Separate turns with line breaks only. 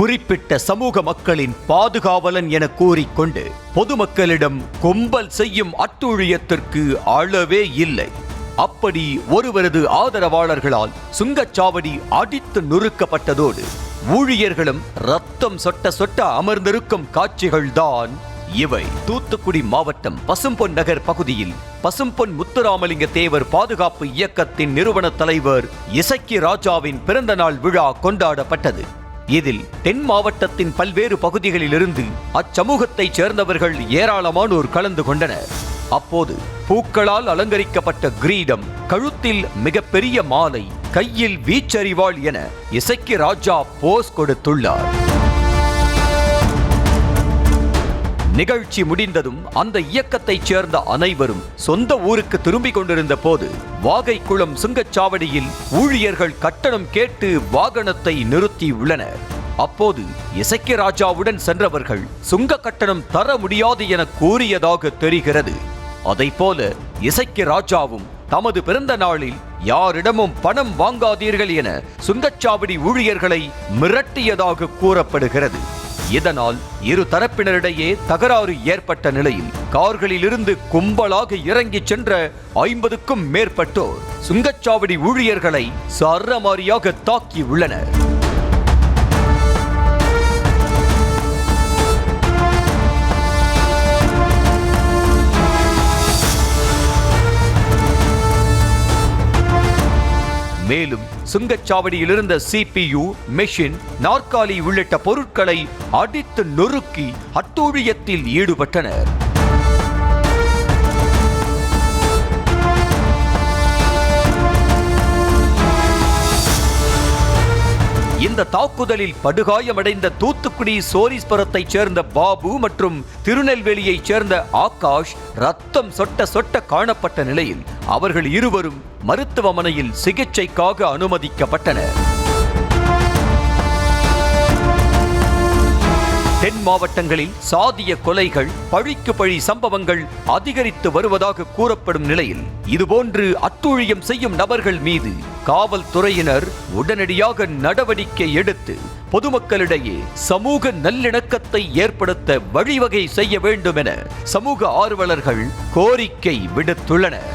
குறிப்பிட்ட சமூக மக்களின் பாதுகாவலன் என கூறிக்கொண்டு பொதுமக்களிடம் கும்பல் செய்யும் அட்டூழியத்திற்கு அளவே இல்லை. அப்படி ஒருவரது ஆதரவாளர்களால் சுங்கச்சாவடி அடித்து நொறுக்கப்பட்டதோடு ஊழியர்களும் ரத்தம் சொட்ட சொட்ட அமர்ந்திருக்கும் காட்சிகள்தான் இவை. தூத்துக்குடி மாவட்டம் பசும்பொன் நகர் பகுதியில் பசும்பொன் முத்துராமலிங்க தேவர் பாதுகாப்பு இயக்கத்தின் நிறுவன தலைவர் இசக்கி ராஜாவின் பிறந்த நாள் விழா கொண்டாடப்பட்டது. இதில் தென் மாவட்டத்தின் பல்வேறு பகுதிகளிலிருந்து அச்சமூகத்தைச் சேர்ந்தவர்கள் ஏராளமானோர் கலந்து கொண்டனர். அப்போது பூக்களால் அலங்கரிக்கப்பட்ட கிரீடம், கழுத்தில் மிகப்பெரிய மாலை, கையில் வீச்சரிவாள் என இசக்கி ராஜா போஸ் கொடுத்துள்ளார். நிகழ்ச்சி முடிந்ததும் அந்த இயக்கத்தைச் சேர்ந்த அனைவரும் சொந்த ஊருக்கு திரும்பிக் கொண்டிருந்த போது வாகைக்குளம் சுங்கச்சாவடியில் ஊழியர்கள் கட்டணம் கேட்டு வாகனத்தை நிறுத்தியுள்ளனர். அப்போது இசக்கி ராஜாவுடன் சென்றவர்கள் சுங்க கட்டணம் தர முடியாது என கூறியதாக தெரிகிறது. அதைப்போல இசக்கி ராஜாவும் தமது பிறந்த நாளில் யாரிடமும் பணம் வாங்காதீர்கள் என சுங்கச்சாவடி ஊழியர்களை மிரட்டியதாக கூறப்படுகிறது. இதனால் இரு தரப்பினரிடையே தகராறு ஏற்பட்ட நிலையில் கார்களிலிருந்து கும்பலாக இறங்கி சென்ற 50க்கும் மேற்பட்டோர் சுங்கச்சாவடி ஊழியர்களை சரமாரியாக தாக்கியுள்ளனர். மேலும் சுங்கச்சாவடியில் இருந்த CPU, மெஷின், நாற்காலி உள்ளிட்ட பொருட்களை அடித்து நொறுக்கி அட்டூழியத்தில் ஈடுபட்டனர். இந்த தாக்குதலில் படுகாயமடைந்த தூத்துக்குடி சோரீஸ்வரத்தைச் சேர்ந்த பாபு மற்றும் திருநெல்வேலியைச் சேர்ந்த ஆகாஷ் ரத்தம் சொட்ட சொட்ட காணப்பட்ட நிலையில் அவர்கள் இருவரும் மருத்துவமனையில் சிகிச்சைக்காக அனுமதிக்கப்பட்டனர். தென் மாவட்டங்களில் சாதிய கொலைகள், பழிக்கு பழி சம்பவங்கள் அதிகரித்து வருவதாக கூறப்படும் நிலையில் இதுபோன்று அட்டூழியம் செய்யும் நபர்கள் மீது காவல்துறையினர் உடனடியாக நடவடிக்கை எடுத்து பொதுமக்களிடையே சமூக நல்லிணக்கத்தை ஏற்படுத்த வழிவகை செய்ய வேண்டும் என சமூக ஆர்வலர்கள் கோரிக்கை விடுத்துள்ளனர்.